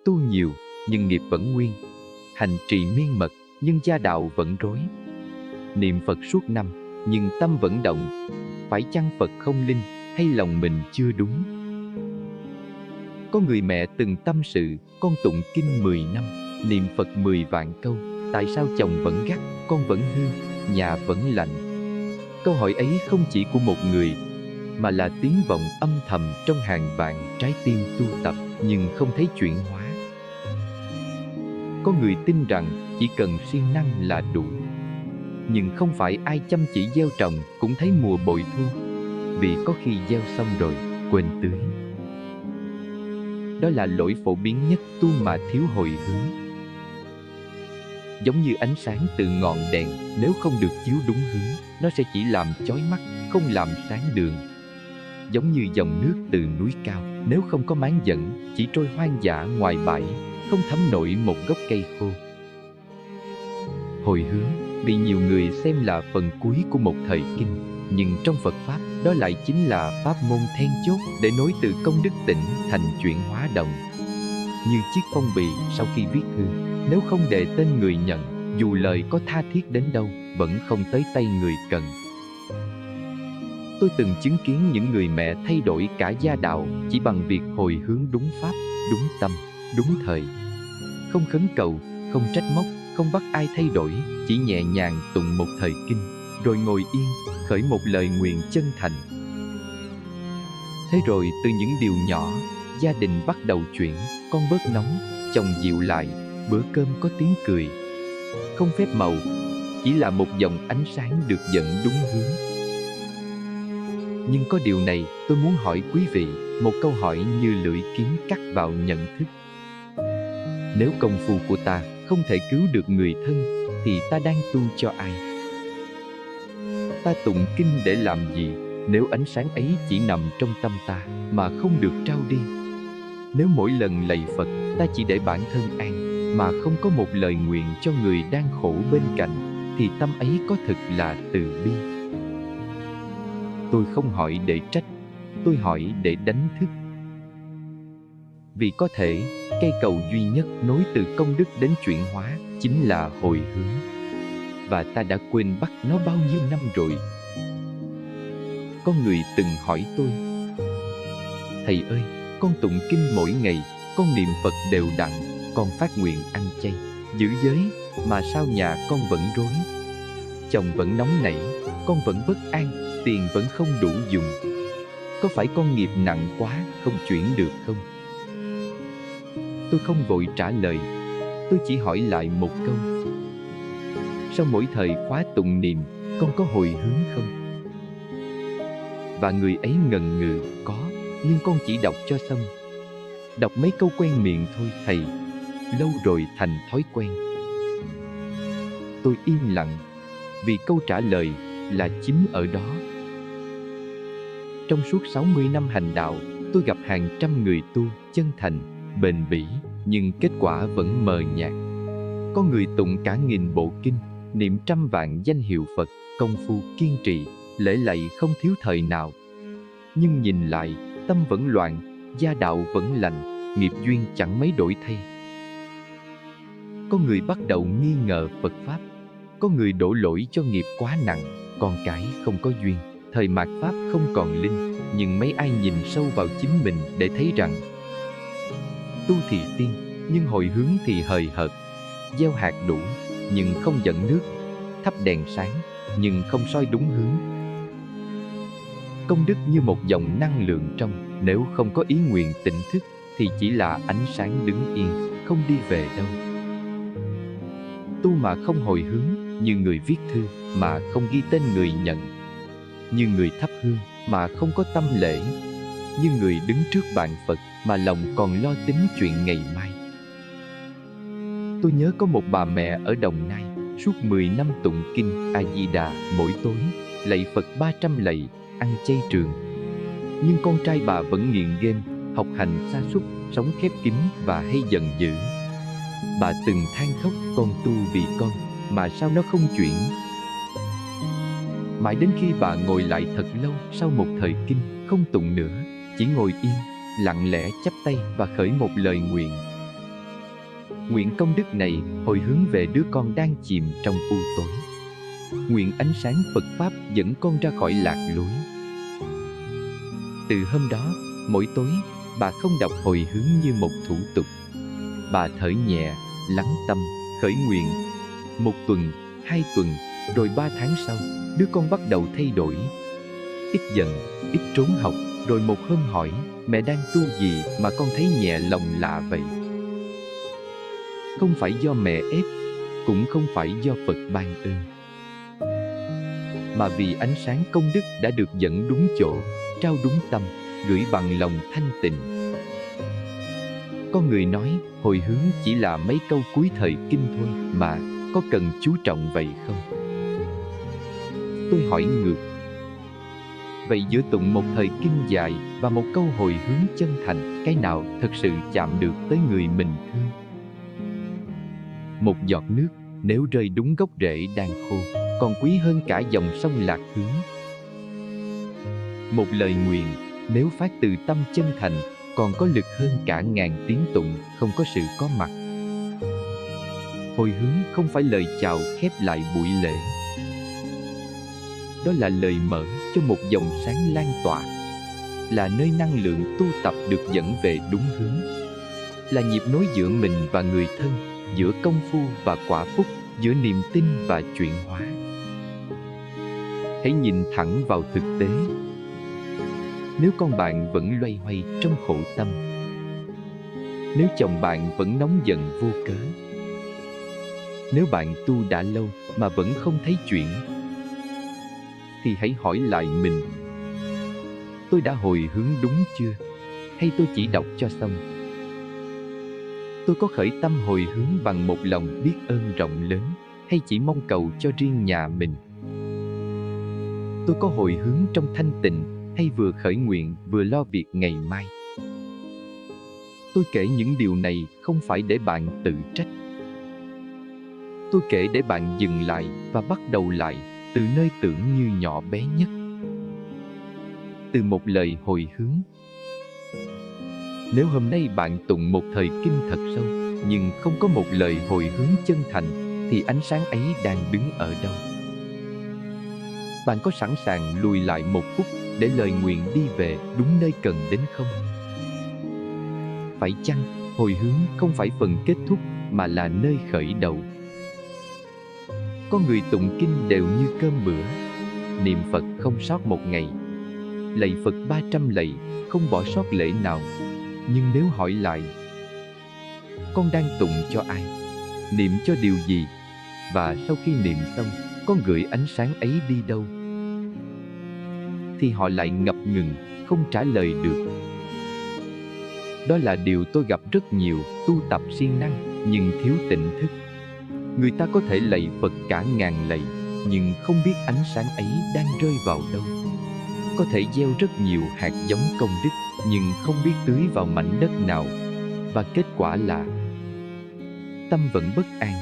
Tu nhiều, nhưng nghiệp vẫn nguyên. Hành trì miên mật, nhưng gia đạo vẫn rối. Niệm Phật suốt năm, nhưng tâm vẫn động. Phải chăng Phật không linh, hay lòng mình chưa đúng? Có người mẹ từng tâm sự, con tụng kinh 10 năm, niệm Phật 10 vạn câu, tại sao chồng vẫn gắt, con vẫn hư, nhà vẫn lạnh? Câu hỏi ấy không chỉ của một người, mà là tiếng vọng âm thầm trong hàng vạn trái tim tu tập nhưng không thấy chuyển hóa. Có người tin rằng chỉ cần siêng năng là đủ, nhưng không phải ai chăm chỉ gieo trồng cũng thấy mùa bội thu, vì có khi gieo xong rồi quên tưới. Đó là lỗi phổ biến nhất tu mà thiếu hồi hướng. Giống như ánh sáng từ ngọn đèn, nếu không được chiếu đúng hướng, nó sẽ chỉ làm chói mắt, không làm sáng đường. Giống như dòng nước từ núi cao, nếu không có máng dẫn, chỉ trôi hoang dã ngoài bãi, không thấm nổi một gốc cây khô. Hồi hướng bị nhiều người xem là phần cuối của một thời kinh, nhưng trong Phật Pháp, đó lại chính là pháp môn then chốt để nối từ công đức tịnh thành chuyển hóa động. Như chiếc phong bì sau khi viết thư, nếu không để tên người nhận, dù lời có tha thiết đến đâu, vẫn không tới tay người cần. Tôi từng chứng kiến những người mẹ thay đổi cả gia đạo chỉ bằng việc hồi hướng đúng pháp, đúng tâm, đúng thời. Không khấn cầu, không trách móc, không bắt ai thay đổi, chỉ nhẹ nhàng tụng một thời kinh, rồi ngồi yên, khởi một lời nguyện chân thành. Thế rồi từ những điều nhỏ, gia đình bắt đầu chuyển, con bớt nóng, chồng dịu lại, bữa cơm có tiếng cười. Không phép màu, chỉ là một dòng ánh sáng được dẫn đúng hướng. Nhưng có điều này, tôi muốn hỏi quý vị, một câu hỏi như lưỡi kiếm cắt vào nhận thức. Nếu công phu của ta không thể cứu được người thân, thì ta đang tu cho ai? Ta tụng kinh để làm gì, nếu ánh sáng ấy chỉ nằm trong tâm ta, mà không được trao đi? Nếu mỗi lần lạy Phật, ta chỉ để bản thân an, mà không có một lời nguyện cho người đang khổ bên cạnh, thì tâm ấy có thực là từ bi? Tôi không hỏi để trách, tôi hỏi để đánh thức. Vì có thể, cây cầu duy nhất nối từ công đức đến chuyển hóa chính là hồi hướng. Và ta đã quên bắt nó bao nhiêu năm rồi. Có người từng hỏi tôi: Thầy ơi, con tụng kinh mỗi ngày, con niệm Phật đều đặn, con phát nguyện ăn chay, giữ giới, mà sao nhà con vẫn rối? Chồng vẫn nóng nảy, con vẫn bất an, tiền vẫn không đủ dùng. Có phải con nghiệp nặng quá, không chuyển được không? Tôi không vội trả lời, tôi chỉ hỏi lại một câu: sau mỗi thời khóa tụng niệm, con có hồi hướng không? Và người ấy ngần ngừ: có, nhưng con chỉ đọc cho xong. Đọc mấy câu quen miệng thôi thầy, lâu rồi thành thói quen. Tôi im lặng, vì câu trả lời là chính ở đó. Trong suốt 60 năm hành đạo, tôi gặp hàng trăm người tu chân thành, bền bỉ, nhưng kết quả vẫn mờ nhạt. Có người tụng cả nghìn bộ kinh, niệm trăm vạn danh hiệu Phật, công phu kiên trì, lễ lạy không thiếu thời nào. Nhưng nhìn lại, tâm vẫn loạn, gia đạo vẫn lành, nghiệp duyên chẳng mấy đổi thay. Có người bắt đầu nghi ngờ Phật Pháp, có người đổ lỗi cho nghiệp quá nặng, con cái không có duyên, thời mạt Pháp không còn linh. Nhưng mấy ai nhìn sâu vào chính mình để thấy rằng tu thì tiên, nhưng hồi hướng thì hời hợt, gieo hạt đủ, nhưng không dẫn nước, thắp đèn sáng, nhưng không soi đúng hướng. Công đức như một dòng năng lượng trong, nếu không có ý nguyện tỉnh thức, thì chỉ là ánh sáng đứng yên, không đi về đâu. Tu mà không hồi hướng, như người viết thư mà không ghi tên người nhận, như người thắp hương mà không có tâm lễ, như người đứng trước bàn Phật mà lòng còn lo tính chuyện ngày mai. Tôi nhớ có một bà mẹ ở Đồng Nai, suốt 10 năm tụng kinh A-di-đà mỗi tối, lạy Phật 300 lạy, ăn chay trường. Nhưng con trai bà vẫn nghiện game, học hành sa sút, sống khép kín và hay giận dữ. Bà từng than khóc: con tu vì con, mà sao nó không chuyển? Mãi đến khi bà ngồi lại thật lâu sau một thời kinh, không tụng nữa, chỉ ngồi yên, lặng lẽ chắp tay và khởi một lời nguyện: Nguyện công đức này hồi hướng về đứa con đang chìm trong u tối. Nguyện ánh sáng Phật Pháp dẫn con ra khỏi lạc lối. Từ hôm đó, mỗi tối, bà không đọc hồi hướng như một thủ tục. Bà thở nhẹ, lắng tâm, khởi nguyện. 1 tuần, 2 tuần, rồi 3 tháng sau, đứa con bắt đầu thay đổi. Ít giận, ít trốn học, rồi một hôm hỏi, mẹ đang tu gì mà con thấy nhẹ lòng lạ vậy? Không phải do mẹ ép, cũng không phải do Phật ban ơn, mà vì ánh sáng công đức đã được dẫn đúng chỗ, trao đúng tâm, gửi bằng lòng thanh tịnh. Có người nói hồi hướng chỉ là mấy câu cuối thời kinh thôi mà, có cần chú trọng vậy không? Tôi hỏi ngược. Vậy giữa tụng một thời kinh dài và một câu hồi hướng chân thành, cái nào thật sự chạm được tới người mình thương? Một giọt nước nếu rơi đúng gốc rễ đang khô, còn quý hơn cả dòng sông lạc hướng. Một lời nguyện nếu phát từ tâm chân thành, còn có lực hơn cả ngàn tiếng tụng không có sự có mặt. Hồi hướng không phải lời chào khép lại buổi lễ. Đó là lời mở cho một dòng sáng lan tỏa, là nơi năng lượng tu tập được dẫn về đúng hướng, là nhịp nối giữa mình và người thân, giữa công phu và quả phúc, giữa niềm tin và chuyển hóa. Hãy nhìn thẳng vào thực tế. Nếu con bạn vẫn loay hoay trong khổ tâm, nếu chồng bạn vẫn nóng giận vô cớ, nếu bạn tu đã lâu mà vẫn không thấy chuyển, thì hãy hỏi lại mình, tôi đã hồi hướng đúng chưa? Hay tôi chỉ đọc cho xong? Tôi có khởi tâm hồi hướng bằng một lòng biết ơn rộng lớn, hay chỉ mong cầu cho riêng nhà mình? Tôi có hồi hướng trong thanh tịnh, hay vừa khởi nguyện vừa lo việc ngày mai? Tôi kể những điều này không phải để bạn tự trách. Tôi kể để bạn dừng lại và bắt đầu lại từ nơi tưởng như nhỏ bé nhất. Từ một lời hồi hướng. Nếu hôm nay bạn tụng một thời kinh thật sâu, nhưng không có một lời hồi hướng chân thành, thì ánh sáng ấy đang đứng ở đâu? Bạn có sẵn sàng lùi lại 1 phút để lời nguyện đi về đúng nơi cần đến không? Phải chăng hồi hướng không phải phần kết thúc mà là nơi khởi đầu? Có người tụng kinh đều như cơm bữa, niệm Phật không sót một ngày, lạy Phật 300 lạy, không bỏ sót lễ nào. Nhưng nếu hỏi lại, con đang tụng cho ai? Niệm cho điều gì? Và sau khi niệm xong, con gửi ánh sáng ấy đi đâu? Thì họ lại ngập ngừng, không trả lời được. Đó là điều tôi gặp rất nhiều tu tập siêng năng nhưng thiếu tỉnh thức. Người ta có thể lạy Phật cả ngàn lạy, nhưng không biết ánh sáng ấy đang rơi vào đâu. Có thể gieo rất nhiều hạt giống công đức, nhưng không biết tưới vào mảnh đất nào. Và kết quả là tâm vẫn bất an,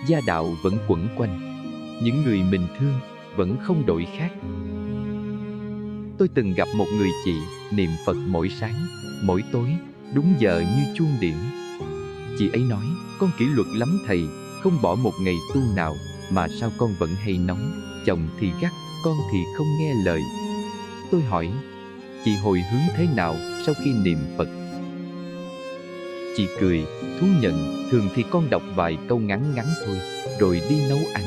gia đạo vẫn quẩn quanh, những người mình thương vẫn không đổi khác. Tôi từng gặp một người chị niệm Phật mỗi sáng, mỗi tối, đúng giờ như chuông điểm. Chị ấy nói, con kỷ luật lắm thầy, không bỏ một ngày tu nào, mà sao con vẫn hay nóng, chồng thì gắt, con thì không nghe lời. Tôi hỏi, chị hồi hướng thế nào sau khi niệm Phật? Chị cười, thú nhận, thường thì con đọc vài câu ngắn ngắn thôi, rồi đi nấu ăn.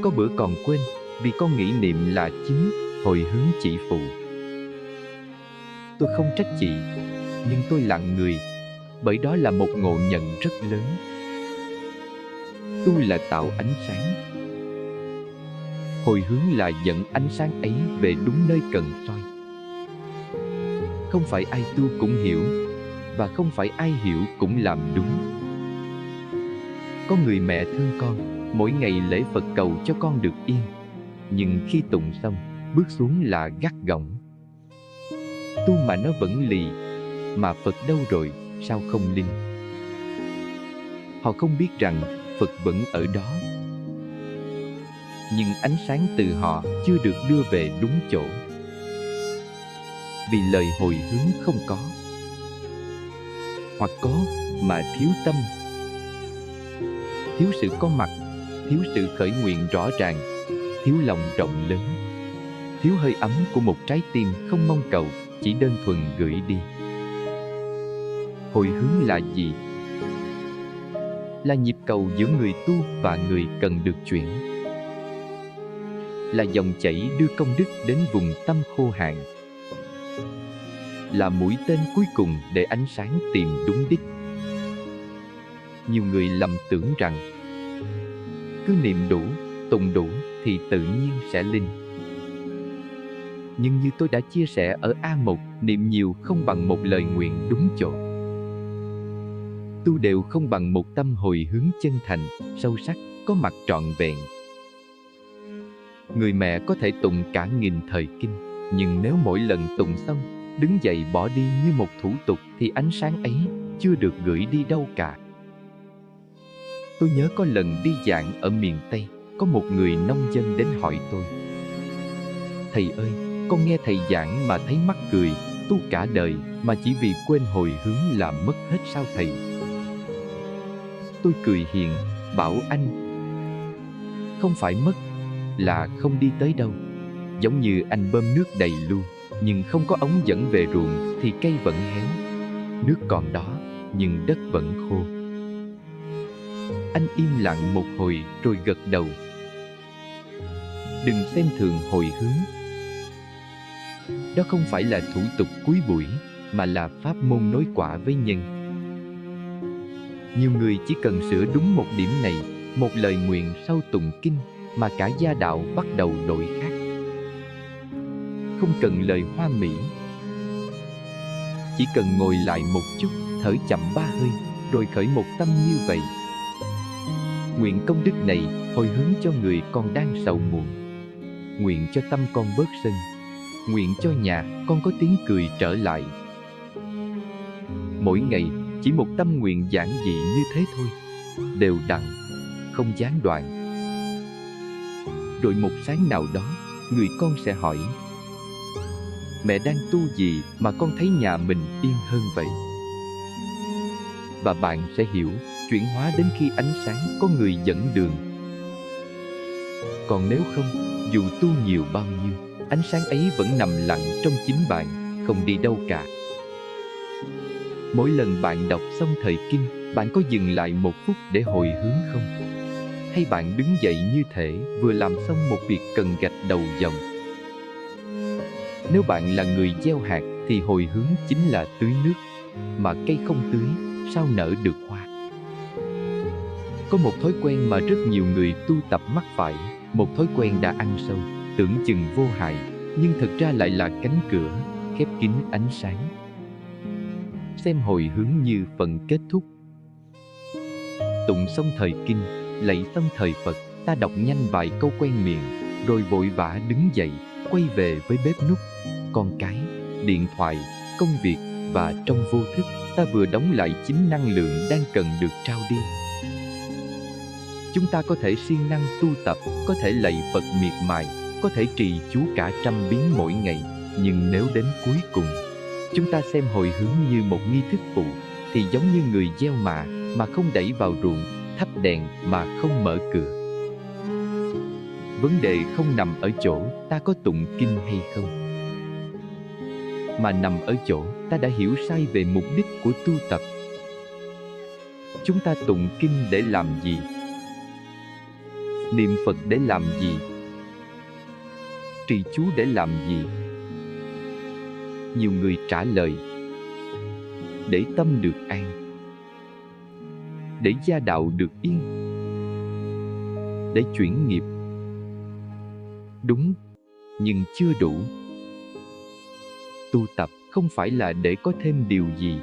Có bữa còn quên, vì con nghĩ niệm là chính, hồi hướng chỉ phụ. Tôi không trách chị, nhưng tôi lặng người, bởi đó là một ngộ nhận rất lớn. Tu là tạo ánh sáng, hồi hướng là dẫn ánh sáng ấy về đúng nơi cần soi. Không phải ai tu cũng hiểu, và không phải ai hiểu cũng làm đúng. Có người mẹ thương con, mỗi ngày lễ Phật cầu cho con được yên, nhưng khi tụng xong, bước xuống là gắt gỏng. Tu mà nó vẫn lì, mà Phật đâu rồi, sao không linh? Họ không biết rằng Phật vẫn ở đó, nhưng ánh sáng từ họ chưa được đưa về đúng chỗ. Vì lời hồi hướng không có, hoặc có mà thiếu tâm, thiếu sự có mặt, thiếu sự khởi nguyện rõ ràng, thiếu lòng rộng lớn, thiếu hơi ấm của một trái tim không mong cầu, chỉ đơn thuần gửi đi. Hồi hướng là gì? Là nhịp cầu giữa người tu và người cần được chuyển. Là dòng chảy đưa công đức đến vùng tâm khô hạn. Là mũi tên cuối cùng để ánh sáng tìm đúng đích. Nhiều người lầm tưởng rằng cứ niệm đủ, tụng đủ thì tự nhiên sẽ linh. Nhưng như tôi đã chia sẻ ở A1, niệm nhiều không bằng một lời nguyện đúng chỗ. Tu đều không bằng một tâm hồi hướng chân thành, sâu sắc, có mặt trọn vẹn. Người mẹ có thể tụng cả nghìn thời kinh, nhưng nếu mỗi lần tụng xong, đứng dậy bỏ đi như một thủ tục thì ánh sáng ấy chưa được gửi đi đâu cả. Tôi nhớ có lần đi giảng ở miền Tây, có một người nông dân đến hỏi tôi: "Thầy ơi, con nghe thầy giảng mà thấy mắc cười, tu cả đời mà chỉ vì quên hồi hướng là mất hết sao thầy?" Tôi cười hiền, bảo anh: "Không phải mất, là không đi tới đâu. Giống như anh bơm nước đầy lu, nhưng không có ống dẫn về ruộng thì cây vẫn héo. Nước còn đó, nhưng đất vẫn khô." Anh im lặng một hồi rồi gật đầu. Đừng xem thường hồi hướng. Đó không phải là thủ tục cuối buổi, mà là pháp môn nối quả với nhân. Nhiều người chỉ cần sửa đúng một điểm này, một lời nguyện sau tụng kinh, mà cả gia đạo bắt đầu đổi khác. Không cần lời hoa mỹ, chỉ cần ngồi lại một chút, thở chậm 3 hơi, rồi khởi một tâm như vậy. Nguyện công đức này hồi hướng cho người con đang sầu muộn. Nguyện cho tâm con bớt sân. Nguyện cho nhà con có tiếng cười trở lại. Mỗi ngày chỉ một tâm nguyện giản dị như thế thôi, đều đặn, không gián đoạn. Rồi một sáng nào đó, người con sẽ hỏi: "Mẹ đang tu gì mà con thấy nhà mình yên hơn vậy?" Và bạn sẽ hiểu, chuyển hóa đến khi ánh sáng có người dẫn đường. Còn nếu không, dù tu nhiều bao nhiêu, ánh sáng ấy vẫn nằm lặng trong chính bạn, không đi đâu cả. Mỗi lần bạn đọc xong thời kinh, bạn có dừng lại một phút để hồi hướng không? Hay bạn đứng dậy như thể vừa làm xong một việc cần gạch đầu dòng? Nếu bạn là người gieo hạt thì hồi hướng chính là tưới nước, mà cây không tưới, sao nở được hoa? Có một thói quen mà rất nhiều người tu tập mắc phải, một thói quen đã ăn sâu, tưởng chừng vô hại, nhưng thực ra lại là cánh cửa, khép kín ánh sáng. Xem hồi hướng như phần kết thúc. Tụng xong thời kinh, lạy xong thời Phật, ta đọc nhanh vài câu quen miệng, rồi vội vã đứng dậy, quay về với bếp núc, con cái, điện thoại, công việc, và trong vô thức, ta vừa đóng lại chính năng lượng đang cần được trao đi. Chúng ta có thể siêng năng tu tập, có thể lạy Phật miệt mài, có thể trì chú cả trăm biến mỗi ngày, nhưng nếu đến cuối cùng, chúng ta xem hồi hướng như một nghi thức phụ, thì giống như người gieo mạ mà không đẩy vào ruộng, thắp đèn mà không mở cửa. Vấn đề không nằm ở chỗ ta có tụng kinh hay không, mà nằm ở chỗ ta đã hiểu sai về mục đích của tu tập. Chúng ta tụng kinh để làm gì? Niệm Phật để làm gì? Trì chú để làm gì? Nhiều người trả lời: để tâm được an, để gia đạo được yên, để chuyển nghiệp. Đúng, nhưng chưa đủ. Tu tập không phải là để có thêm điều gì,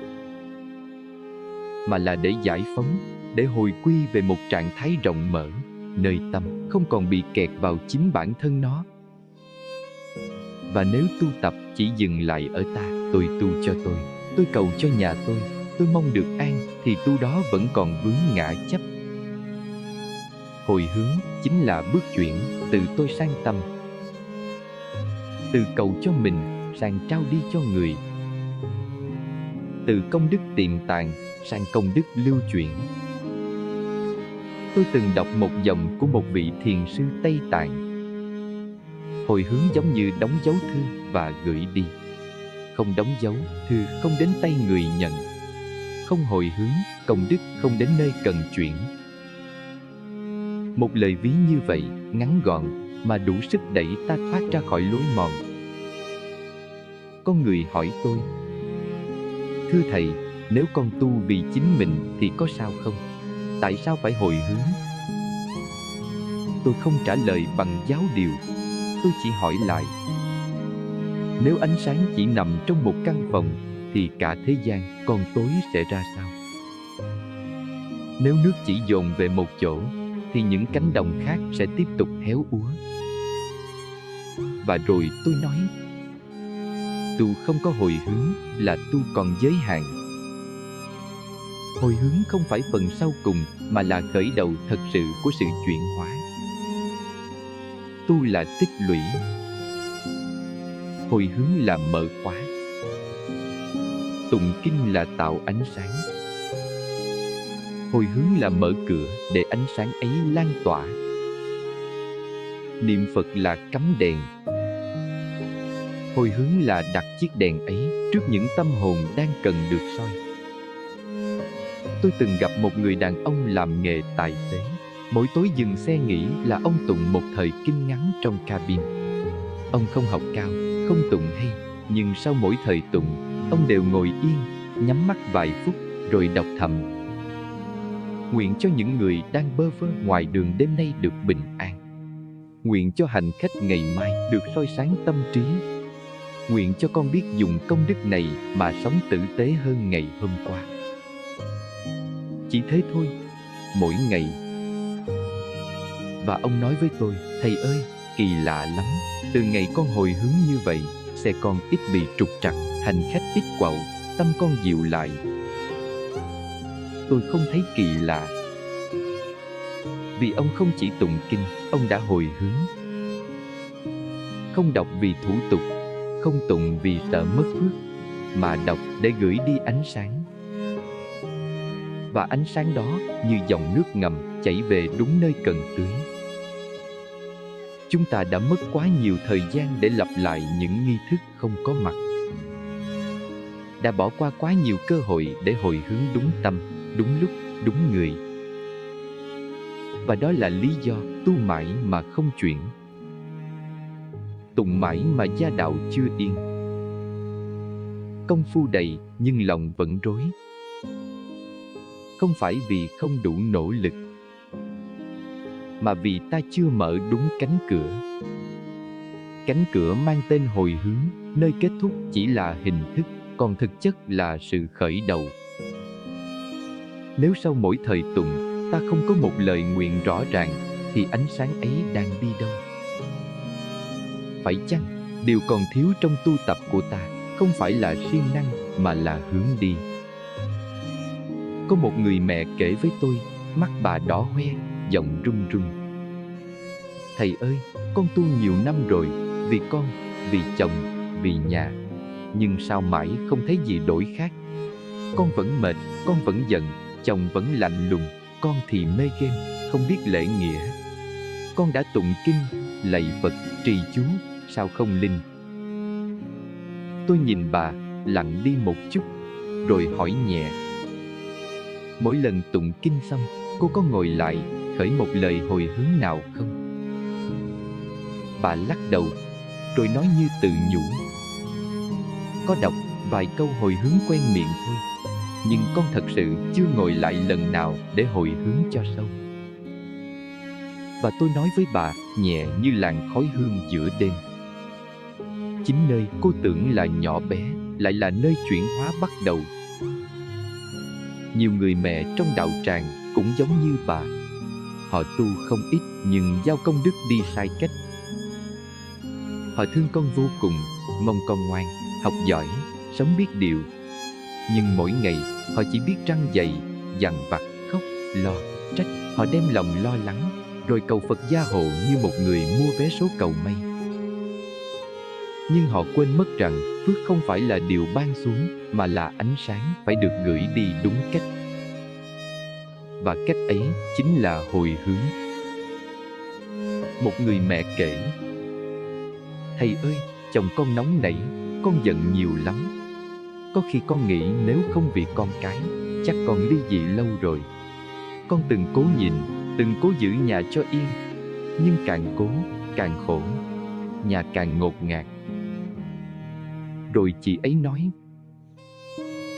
mà là để giải phóng, để hồi quy về một trạng thái rộng mở, nơi tâm không còn bị kẹt vào chính bản thân nó. Và nếu tu tập chỉ dừng lại ở tôi tu cho tôi cầu cho nhà tôi mong được an, thì tu đó vẫn còn vướng ngã chấp. Hồi hướng chính là bước chuyển từ tôi sang tâm, từ cầu cho mình sang trao đi cho người, từ công đức tiềm tàng sang công đức lưu chuyển. Tôi từng đọc một dòng của một vị thiền sư Tây Tạng. Hồi hướng giống như đóng dấu thư và gửi đi. Không đóng dấu, thư không đến tay người nhận. Không hồi hướng, công đức không đến nơi cần chuyển. Một lời ví như vậy, ngắn gọn, mà đủ sức đẩy ta thoát ra khỏi lối mòn. Có người hỏi tôi: thưa Thầy, nếu con tu vì chính mình thì có sao không? Tại sao phải hồi hướng? Tôi không trả lời bằng giáo điều. Tôi chỉ hỏi lại: nếu ánh sáng chỉ nằm trong một căn phòng thì cả thế gian còn tối sẽ ra sao? Nếu nước chỉ dồn về một chỗ thì những cánh đồng khác sẽ tiếp tục héo úa. Và rồi tôi nói: tu không có hồi hướng là tu còn giới hạn. Hồi hướng không phải phần sau cùng mà là khởi đầu thật sự của sự chuyển hóa. Tu là tích lũy. Hồi hướng là mở khóa. Tụng kinh là tạo ánh sáng. Hồi hướng là mở cửa để ánh sáng ấy lan tỏa. Niệm Phật là cắm đèn. Hồi hướng là đặt chiếc đèn ấy trước những tâm hồn đang cần được soi. Tôi từng gặp một người đàn ông làm nghề tài xế. Mỗi tối dừng xe nghỉ là ông tụng một thời kinh ngắn trong cabin. Ông không học cao, không tụng hay, nhưng sau mỗi thời tụng, ông đều ngồi yên, nhắm mắt vài phút, rồi đọc thầm: nguyện cho những người đang bơ vơ ngoài đường đêm nay được bình an. Nguyện cho hành khách ngày mai được soi sáng tâm trí. Nguyện cho con biết dùng công đức này mà sống tử tế hơn ngày hôm qua. Chỉ thế thôi, mỗi ngày. Và ông nói với tôi: thầy ơi, kỳ lạ lắm. Từ ngày con hồi hướng như vậy, xe con ít bị trục trặc, hành khách ít quạu, tâm con dịu lại. Tôi không thấy kỳ lạ. Vì ông không chỉ tụng kinh, ông đã hồi hướng. Không đọc vì thủ tục, không tụng vì sợ mất phước, mà đọc để gửi đi ánh sáng. Và ánh sáng đó như dòng nước ngầm chảy về đúng nơi cần tưới. Chúng ta đã mất quá nhiều thời gian để lặp lại những nghi thức không có mặt. Đã bỏ qua quá nhiều cơ hội để hồi hướng đúng tâm, đúng lúc, đúng người. Và đó là lý do tu mãi mà không chuyển. Tụng mãi mà gia đạo chưa yên. Công phu đầy nhưng lòng vẫn rối. Không phải vì không đủ nỗ lực, mà vì ta chưa mở đúng cánh cửa. Cánh cửa mang tên hồi hướng, nơi kết thúc chỉ là hình thức, còn thực chất là sự khởi đầu. Nếu sau mỗi thời tụng, ta không có một lời nguyện rõ ràng, thì ánh sáng ấy đang đi đâu? Phải chăng, điều còn thiếu trong tu tập của ta không phải là siêng năng, mà là hướng đi? Có một người mẹ kể với tôi, mắt bà đỏ hoe, giọng run run: thầy ơi, con tu nhiều năm rồi, vì con, vì chồng, vì nhà. Nhưng sao mãi không thấy gì đổi khác? Con vẫn mệt, con vẫn giận, chồng vẫn lạnh lùng, con thì mê game, không biết lễ nghĩa. Con đã tụng kinh, lạy Phật, trì chú, sao không linh? Tôi nhìn bà, lặng đi một chút, rồi hỏi nhẹ: mỗi lần tụng kinh xong, cô có ngồi lại, khởi một lời hồi hướng nào không? Bà lắc đầu, rồi nói như tự nhủ: có đọc vài câu hồi hướng quen miệng thôi, nhưng con thật sự chưa ngồi lại lần nào để hồi hướng cho sâu. Và tôi nói với bà, nhẹ như làn khói hương giữa đêm: chính nơi cô tưởng là nhỏ bé, lại là nơi chuyển hóa bắt đầu. Nhiều người mẹ trong đạo tràng cũng giống như bà. Họ tu không ít nhưng giao công đức đi sai cách. Họ thương con vô cùng, mong con ngoan, học giỏi, sống biết điều. Nhưng mỗi ngày họ chỉ biết răng dày, dằn vặt, khóc, lo, trách. Họ đem lòng lo lắng, rồi cầu Phật gia hộ như một người mua vé số cầu may. Nhưng họ quên mất rằng phước không phải là điều ban xuống, mà là ánh sáng phải được gửi đi đúng cách. và cách ấy chính là hồi hướng. Một người mẹ kể: "Thầy ơi, chồng con nóng nảy, con giận nhiều lắm. Có khi con nghĩ nếu không vì con cái, chắc con ly dị lâu rồi. Con từng cố nhìn, từng cố giữ nhà cho yên, nhưng càng cố, càng khổ, nhà càng ngột ngạt." Rồi chị ấy nói: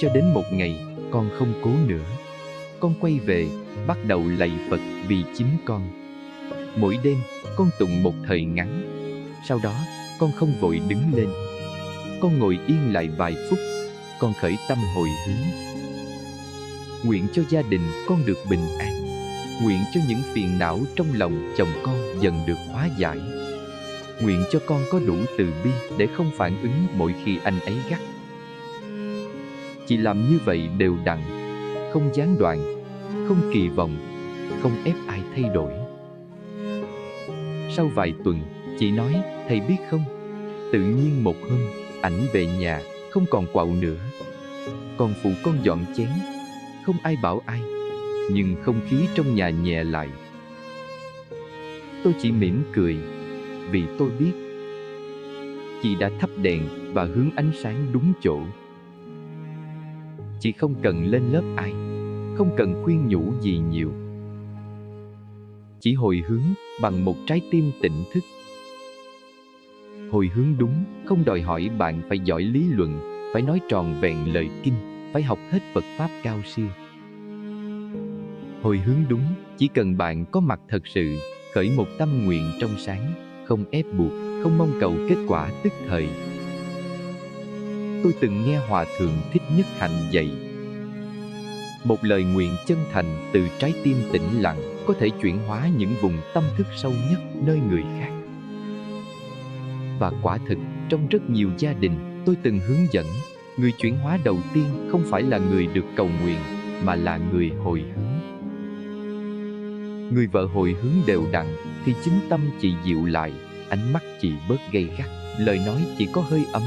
"Cho đến một ngày, con không cố nữa. Con quay về, bắt đầu lạy Phật vì chính con. Mỗi đêm, con tụng một thời ngắn. Sau đó, con không vội đứng lên. Con ngồi yên lại vài phút, con khởi tâm hồi hướng. Nguyện cho gia đình con được bình an. Nguyện cho những phiền não trong lòng chồng con dần được hóa giải. Nguyện cho con có đủ từ bi để không phản ứng mỗi khi anh ấy gắt." Chị làm như vậy đều đặn, không gián đoạn, không kỳ vọng, không ép ai thay đổi. Sau vài tuần, chị nói: "Thầy biết không, tự nhiên một hôm, ảnh về nhà, không còn quạu nữa. Còn phụ con dọn chén, không ai bảo ai, nhưng không khí trong nhà nhẹ lại." Tôi chỉ mỉm cười, vì tôi biết chị đã thắp đèn và hướng ánh sáng đúng chỗ. Chị không cần lên lớp ai, không cần khuyên nhủ gì nhiều. Chỉ hồi hướng bằng một trái tim tỉnh thức. Hồi hướng đúng không đòi hỏi bạn phải giỏi lý luận, phải nói tròn vẹn lời kinh, phải học hết Phật Pháp cao siêu. Hồi hướng đúng chỉ cần bạn có mặt thật sự, khởi một tâm nguyện trong sáng, không ép buộc, không mong cầu kết quả tức thời. Tôi từng nghe Hòa Thượng Thích Nhất Hạnh dạy: một lời nguyện chân thành từ trái tim tĩnh lặng có thể chuyển hóa những vùng tâm thức sâu nhất nơi người khác. Và quả thực, trong rất nhiều gia đình tôi từng hướng dẫn, người chuyển hóa đầu tiên không phải là người được cầu nguyện, mà là người hồi hướng. Người vợ hồi hướng đều đặn thì chính tâm chị dịu lại, ánh mắt chị bớt gay gắt, lời nói chỉ có hơi ấm.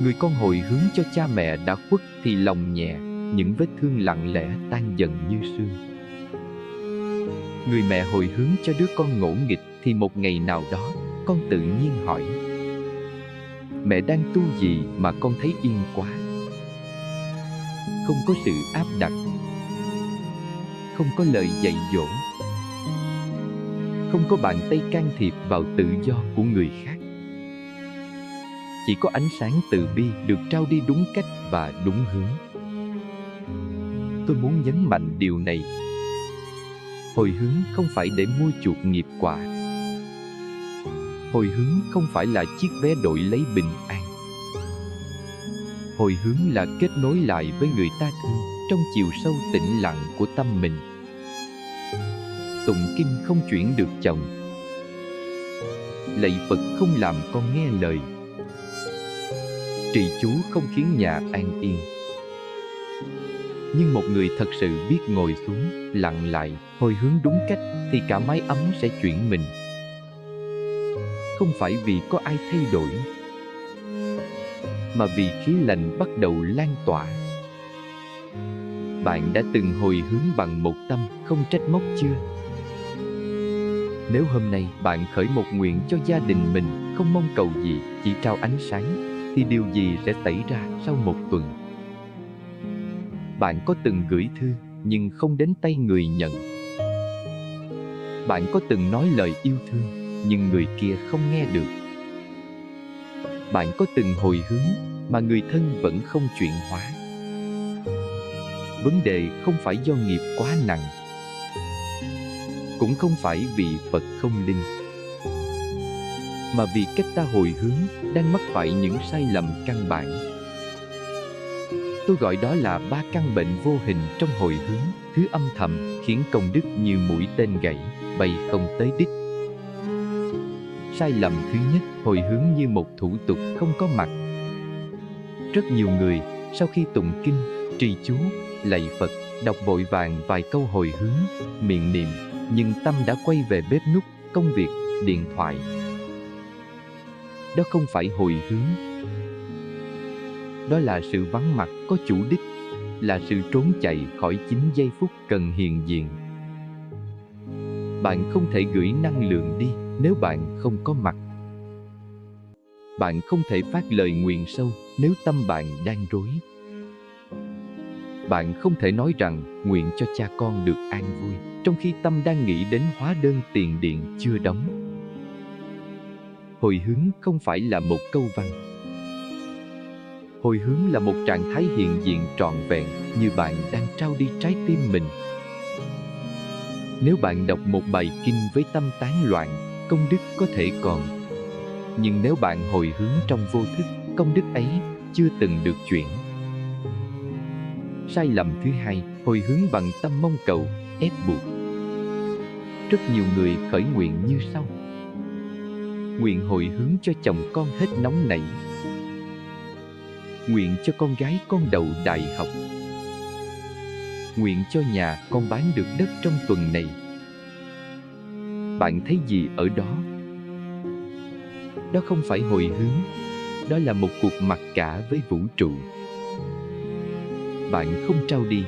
Người con hồi hướng cho cha mẹ đã khuất thì lòng nhẹ, những vết thương lặng lẽ tan dần như sương. Người mẹ hồi hướng cho đứa con ngỗ nghịch thì một ngày nào đó, con tự nhiên hỏi: "Mẹ đang tu gì mà con thấy yên quá?" Không có sự áp đặt, không có lời dạy dỗ, không có bàn tay can thiệp vào tự do của người khác. Chỉ có ánh sáng từ bi được trao đi đúng cách và đúng hướng. Tôi muốn nhấn mạnh điều này. Hồi hướng không phải để mua chuộc nghiệp quả. Hồi hướng không phải là chiếc vé đổi lấy bình an. Hồi hướng là kết nối lại với người ta thương trong chiều sâu tĩnh lặng của tâm mình. Tụng kinh không chuyển được chồng. Lạy Phật không làm con nghe lời. Trì chú không khiến nhà an yên. Nhưng một người thật sự biết ngồi xuống, lặng lại, hồi hướng đúng cách thì cả mái ấm sẽ chuyển mình. Không phải vì có ai thay đổi, mà vì khí lạnh bắt đầu lan tỏa. Bạn đã từng hồi hướng bằng một tâm không trách móc chưa? Nếu hôm nay bạn khởi một nguyện cho gia đình mình, không mong cầu gì, chỉ trao ánh sáng, thì điều gì sẽ xảy ra sau một tuần? Bạn có từng gửi thư nhưng không đến tay người nhận. Bạn có từng nói lời yêu thương nhưng người kia không nghe được. Bạn có từng hồi hướng mà người thân vẫn không chuyển hóa. Vấn đề không phải do nghiệp quá nặng, cũng không phải vì Phật không linh, mà vì cách ta hồi hướng đang mắc phải những sai lầm căn bản. Tôi gọi đó là 3 căn bệnh vô hình trong hồi hướng, thứ âm thầm khiến công đức như mũi tên gãy, bay không tới đích. Sai lầm thứ nhất, hồi hướng như một thủ tục không có mặt. Rất nhiều người sau khi tụng kinh, trì chú, lạy Phật, đọc vội vàng vài câu hồi hướng, miệng niệm, nhưng tâm đã quay về bếp núc, công việc, điện thoại. Đó không phải hồi hướng. Đó là sự vắng mặt có chủ đích. là sự trốn chạy khỏi chính giây phút cần hiện diện. Bạn không thể gửi năng lượng đi nếu bạn không có mặt. Bạn không thể phát lời nguyện sâu nếu tâm bạn đang rối. Bạn không thể nói rằng nguyện cho cha con được an vui, trong khi tâm đang nghĩ đến hóa đơn tiền điện chưa đóng. Hồi hướng không phải là một câu văn. Hồi hướng là một trạng thái hiện diện trọn vẹn, như bạn đang trao đi trái tim mình. Nếu bạn đọc một bài kinh với tâm tán loạn, công đức có thể còn. Nhưng nếu bạn hồi hướng trong vô thức, công đức ấy chưa từng được chuyển. Sai lầm thứ hai, hồi hướng bằng tâm mong cầu, ép buộc. Rất nhiều người khởi nguyện như sau. Nguyện hồi hướng cho chồng con hết nóng nảy. Nguyện cho con gái con đậu đại học. Nguyện cho nhà con bán được đất trong tuần này. Bạn thấy gì ở đó? Đó không phải hồi hướng, đó là một cuộc mặc cả với vũ trụ. Bạn không trao đi,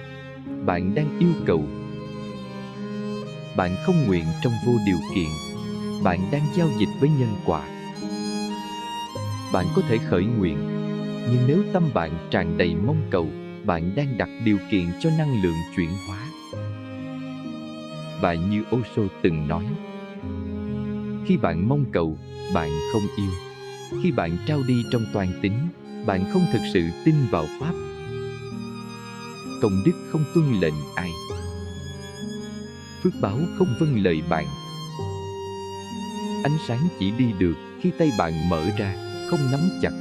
bạn đang yêu cầu. Bạn không nguyện trong vô điều kiện, bạn đang giao dịch với nhân quả. Bạn có thể khởi nguyện, nhưng nếu tâm bạn tràn đầy mong cầu, bạn đang đặt điều kiện cho năng lượng chuyển hóa. Và như Osho từng nói, khi bạn mong cầu, bạn không yêu. Khi bạn trao đi trong toan tính, bạn không thực sự tin vào Pháp. Công đức không tuân lệnh ai. Phước báo không vâng lời bạn. Ánh sáng chỉ đi được khi tay bạn mở ra, không nắm chặt.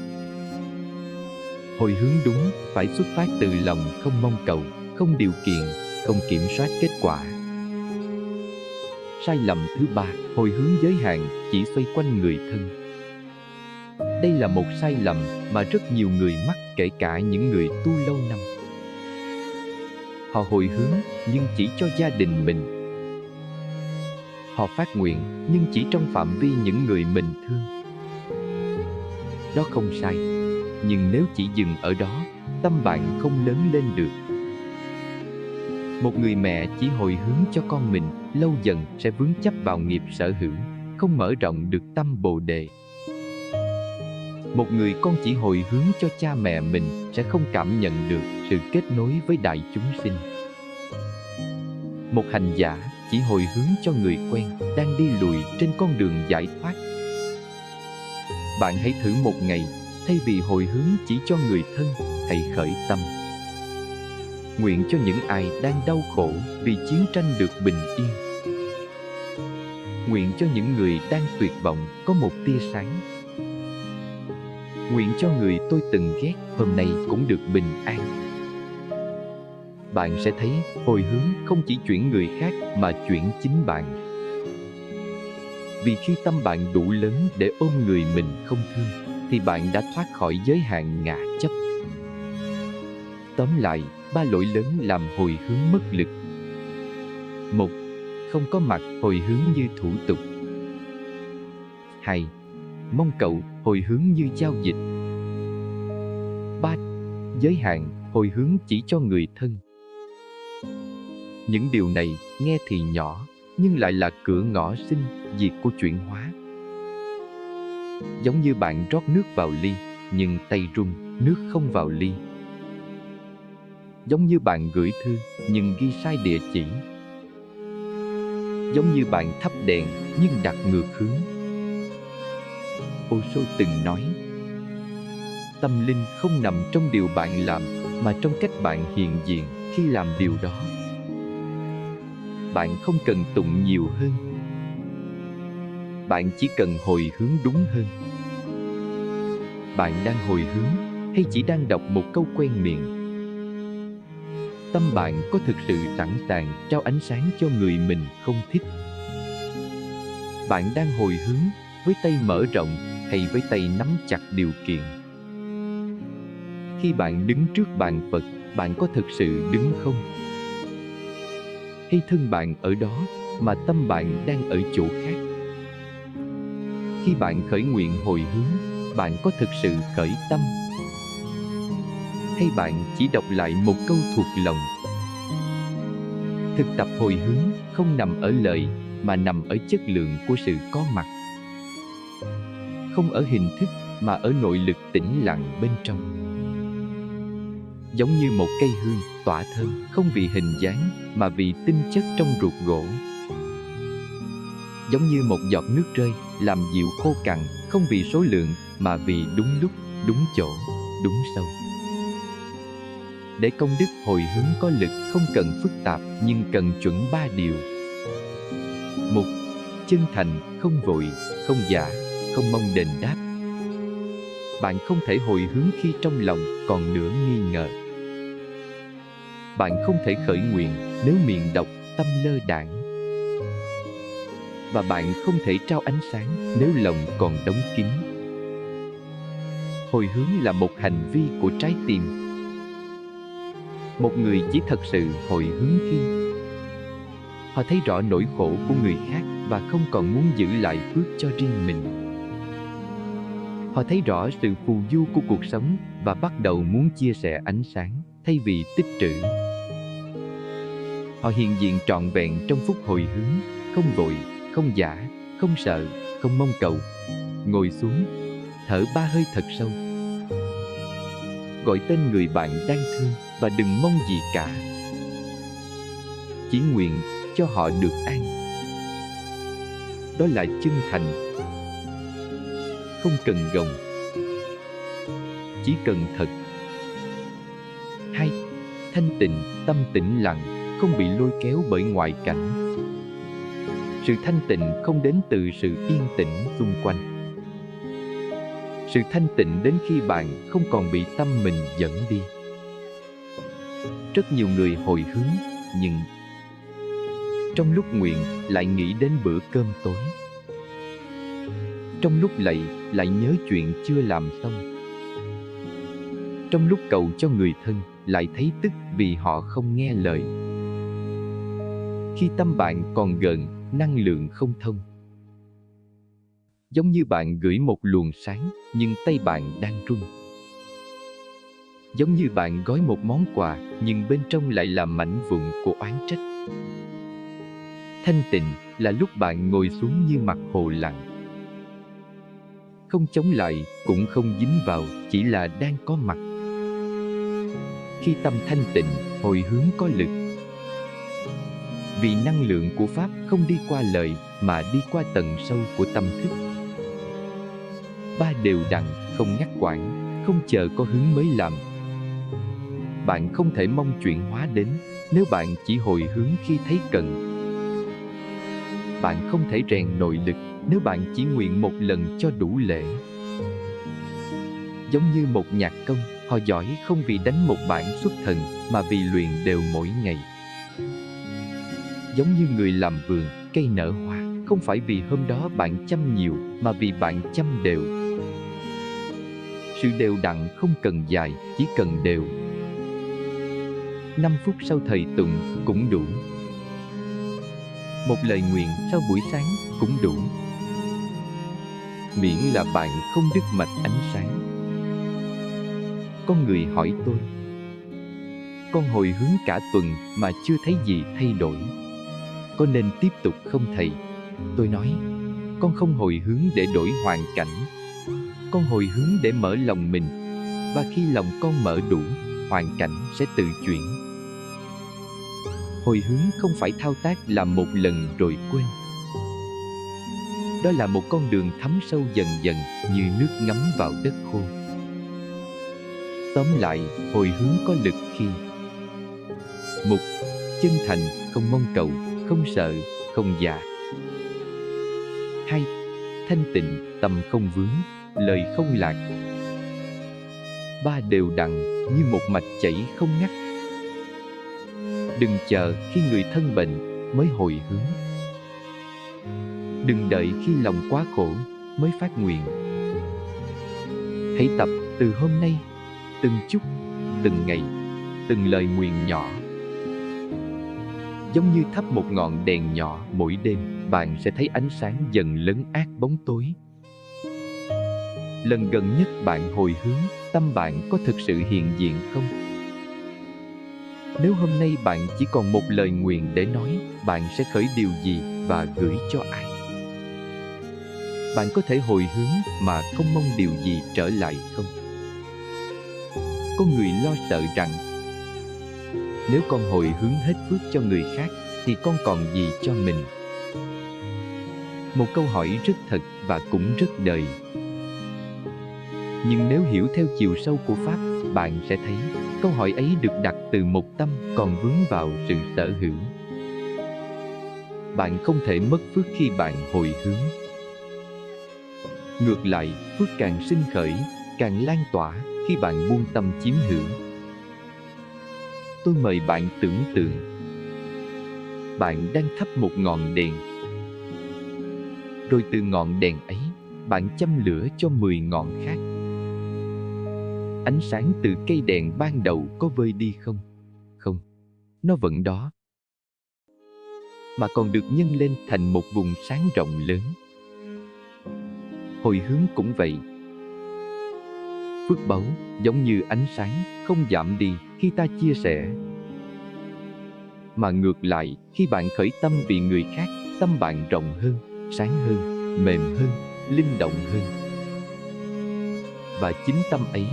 Hồi hướng đúng phải xuất phát từ lòng không mong cầu, không điều kiện, không kiểm soát kết quả. Sai lầm thứ ba, hồi hướng giới hạn chỉ xoay quanh người thân. Đây là một sai lầm mà rất nhiều người mắc, kể cả những người tu lâu năm. Họ hồi hướng nhưng chỉ cho gia đình mình. Họ phát nguyện nhưng chỉ trong phạm vi những người mình thương. Đó không sai, nhưng nếu chỉ dừng ở đó, tâm bạn không lớn lên được. Một người mẹ chỉ hồi hướng cho con mình, lâu dần sẽ vướng chấp vào nghiệp sở hữu, không mở rộng được tâm Bồ Đề. Một người con chỉ hồi hướng cho cha mẹ mình sẽ không cảm nhận được sự kết nối với đại chúng sinh. Một hành giả chỉ hồi hướng cho người quen đang đi lùi trên con đường giải thoát. Bạn hãy thử một ngày, thay vì hồi hướng chỉ cho người thân, hãy khởi tâm nguyện cho những ai đang đau khổ vì chiến tranh được bình yên. Nguyện cho những người đang tuyệt vọng có một tia sáng. Nguyện cho người tôi từng ghét hôm nay cũng được bình an. Bạn sẽ thấy hồi hướng không chỉ chuyển người khác mà chuyển chính bạn. Vì khi tâm bạn đủ lớn để ôm người mình không thương, thì bạn đã thoát khỏi giới hạn ngã chấp. Tóm lại, 3 lỗi lớn làm hồi hướng mất lực. 1. Không có mặt hồi hướng như thủ tục. 2. Mong cầu hồi hướng như giao dịch. 3. Giới hạn hồi hướng chỉ cho người thân. Những điều này nghe thì nhỏ, nhưng lại là cửa ngõ sinh diệt của chuyển hóa. Giống như bạn rót nước vào ly, nhưng tay run, nước không vào ly. Giống như bạn gửi thư, nhưng ghi sai địa chỉ. Giống như bạn thắp đèn, nhưng đặt ngược hướng. Osho từng nói, tâm linh không nằm trong điều bạn làm, mà trong cách bạn hiện diện khi làm điều đó. Bạn không cần tụng nhiều hơn. Bạn chỉ cần hồi hướng đúng hơn. Bạn đang hồi hướng hay chỉ đang đọc một câu quen miệng? Tâm bạn có thực sự sẵn sàng trao ánh sáng cho người mình không thích? Bạn đang hồi hướng với tay mở rộng hay với tay nắm chặt điều kiện? Khi bạn đứng trước bàn Phật, bạn có thực sự đứng không? Hay thân bạn ở đó mà tâm bạn đang ở chỗ khác? Khi bạn khởi nguyện hồi hướng, bạn có thực sự khởi tâm? hay bạn chỉ đọc lại một câu thuộc lòng? Thực tập hồi hướng không nằm ở lời, mà nằm ở chất lượng của sự có mặt. Không ở hình thức, mà ở nội lực tĩnh lặng bên trong. Giống như một cây hương tỏa thơm, không vì hình dáng, mà vì tinh chất trong ruột gỗ. Giống như một giọt nước rơi, làm dịu khô cằn, không vì số lượng, mà vì đúng lúc, đúng chỗ, đúng sâu. Để công đức hồi hướng có lực không cần phức tạp, nhưng cần chuẩn 3 điều. 1. Chân thành, không vội, không giả, không mong đền đáp. Bạn không thể hồi hướng khi trong lòng còn nửa nghi ngờ. Bạn không thể khởi nguyện nếu miệng độc, tâm lơ đãng. Và bạn không thể trao ánh sáng nếu lòng còn đóng kín. Hồi hướng là một hành vi của trái tim. Một người chỉ thật sự hồi hướng khi họ thấy rõ nỗi khổ của người khác và không còn muốn giữ lại phước cho riêng mình. Họ thấy rõ sự phù du của cuộc sống và bắt đầu muốn chia sẻ ánh sáng thay vì tích trữ. Họ hiện diện trọn vẹn trong phút hồi hướng, không vội, không giả, không sợ, không mong cầu. Ngồi xuống, thở 3 hơi thật sâu. Gọi tên người bạn đang thương và đừng mong gì cả. Chỉ nguyện cho họ được an. Đó là chân thành. Không cần gồng, chỉ cần thật. 2. Thanh tịnh, tâm tĩnh lặng, không bị lôi kéo bởi ngoại cảnh. Sự thanh tịnh không đến từ sự yên tĩnh xung quanh. Sự thanh tịnh đến khi bạn không còn bị tâm mình dẫn đi. Rất nhiều người hồi hướng, nhưng trong lúc nguyện lại nghĩ đến bữa cơm tối. Trong lúc lạy lại nhớ chuyện chưa làm xong. Trong lúc cầu cho người thân lại thấy tức vì họ không nghe lời. Khi tâm bạn còn gần, năng lượng không thông. Giống như bạn gửi một luồng sáng, nhưng tay bạn đang run. Giống như bạn gói một món quà, nhưng bên trong lại là mảnh vụn của oán trách. Thanh tịnh là lúc bạn ngồi xuống như mặt hồ lặng. Không chống lại, cũng không dính vào, chỉ là đang có mặt. Khi tâm thanh tịnh, hồi hướng có lực. Vì năng lượng của Pháp không đi qua lời, mà đi qua tầng sâu của tâm thức. 3 đều đặn, không ngắt quãng, không chờ có hứng mới làm. Bạn không thể mong chuyển hóa đến nếu bạn chỉ hồi hướng khi thấy cần. Bạn không thể rèn nội lực nếu bạn chỉ nguyện một lần cho đủ lễ. Giống như một nhạc công, họ giỏi không vì đánh một bản xuất thần, mà vì luyện đều mỗi ngày. Giống như người làm vườn, cây nở hoa, không phải vì hôm đó bạn chăm nhiều, mà vì bạn chăm đều. Sự đều đặn không cần dài, chỉ cần đều. 5 phút sau thời tụng cũng đủ. Một lời nguyện sau buổi sáng cũng đủ. Miễn là bạn không đứt mạch ánh sáng. Có người hỏi tôi, con hồi hướng cả tuần mà chưa thấy gì thay đổi, có nên tiếp tục không thầy? Tôi nói, con không hồi hướng để đổi hoàn cảnh. Con hồi hướng để mở lòng mình. Và khi lòng con mở đủ, hoàn cảnh sẽ tự chuyển. Hồi hướng không phải thao tác làm một lần rồi quên. Đó là một con đường thấm sâu dần dần như nước ngấm vào đất khô. Tóm lại, hồi hướng có lực khi 1. Chân thành, không mong cầu, không sợ, không dạ. 2. Thanh tịnh, tâm không vướng, lời không lạc. 3. Đều đặn, như một mạch chảy không ngắt. Đừng chờ khi người thân bệnh mới hồi hướng. Đừng đợi khi lòng quá khổ mới phát nguyện. Hãy tập từ hôm nay, từng chút, từng ngày, từng lời nguyện nhỏ. Giống như thắp một ngọn đèn nhỏ mỗi đêm, bạn sẽ thấy ánh sáng dần lấn át bóng tối. Lần gần nhất bạn hồi hướng tâm bạn có thực sự hiện diện không? Nếu hôm nay bạn chỉ còn một lời nguyện để nói, bạn sẽ khởi điều gì và gửi cho ai? Bạn có thể hồi hướng mà không mong điều gì trở lại không? Có người lo sợ rằng nếu con hồi hướng hết phước cho người khác thì con còn gì cho mình? Một câu hỏi rất thật và cũng rất đời. Nhưng nếu hiểu theo chiều sâu của Pháp, bạn sẽ thấy câu hỏi ấy được đặt từ một tâm còn vướng vào sự sở hữu. Bạn không thể mất phước khi bạn hồi hướng. Ngược lại, phước càng sinh khởi, càng lan tỏa khi bạn buông tâm chiếm hữu. Tôi mời bạn tưởng tượng bạn đang thắp một ngọn đèn. Rồi từ ngọn đèn ấy, bạn châm lửa cho 10 ngọn khác. Ánh sáng từ cây đèn ban đầu có vơi đi không? Không, nó vẫn đó, mà còn được nhân lên thành một vùng sáng rộng lớn. Hồi hướng cũng vậy. Phước báu giống như ánh sáng không giảm đi khi ta chia sẻ, mà ngược lại khi bạn khởi tâm vì người khác, tâm bạn rộng hơn, sáng hơn, mềm hơn, linh động hơn. Và chính tâm ấy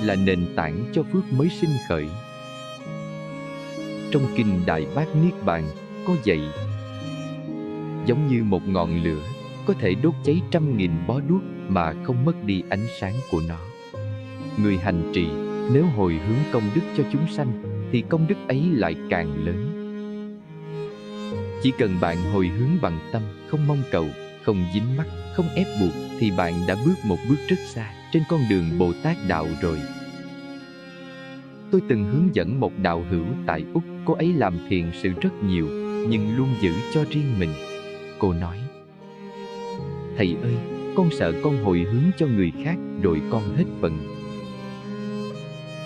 là nền tảng cho phước mới sinh khởi. Trong kinh Đại Bát Niết Bàn có dạy, giống như một ngọn lửa có thể đốt cháy 100.000 bó đuốc mà không mất đi ánh sáng của nó. Người hành trì nếu hồi hướng công đức cho chúng sanh thì công đức ấy lại càng lớn. Chỉ cần bạn hồi hướng bằng tâm, không mong cầu, không dính mắc, không ép buộc thì bạn đã bước một bước rất xa trên con đường Bồ Tát đạo rồi. Tôi từng hướng dẫn một đạo hữu tại Úc. Cô ấy làm thiện sự rất nhiều nhưng luôn giữ cho riêng mình. Cô nói: "Thầy ơi, con sợ con hồi hướng cho người khác rồi con hết phần."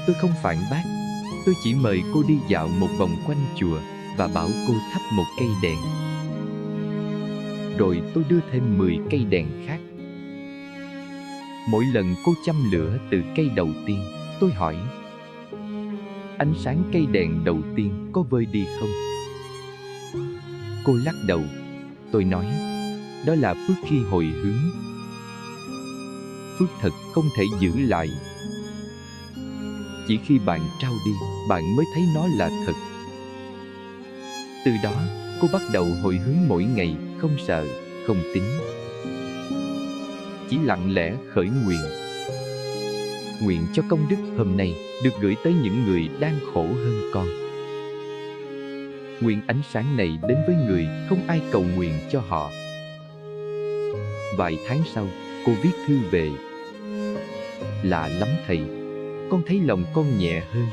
Tôi không phản bác. Tôi chỉ mời cô đi dạo một vòng quanh chùa và bảo cô thắp một cây đèn. Rồi tôi đưa thêm 10 cây đèn khác. Mỗi lần cô châm lửa từ cây đầu tiên, tôi hỏi: "Ánh sáng cây đèn đầu tiên có vơi đi không?" Cô lắc đầu. Tôi nói: "Đó là phước khi hồi hướng. Phước thật không thể giữ lại. Chỉ khi bạn trao đi, bạn mới thấy nó là thật." Từ đó, cô bắt đầu hồi hướng mỗi ngày, không sợ, không tính. Chỉ lặng lẽ khởi nguyện. Nguyện cho công đức hôm nay được gửi tới những người đang khổ hơn con. Nguyện ánh sáng này đến với người không ai cầu nguyện cho họ. Vài tháng sau, cô viết thư về: "Lạ lắm thầy, con thấy lòng con nhẹ hơn,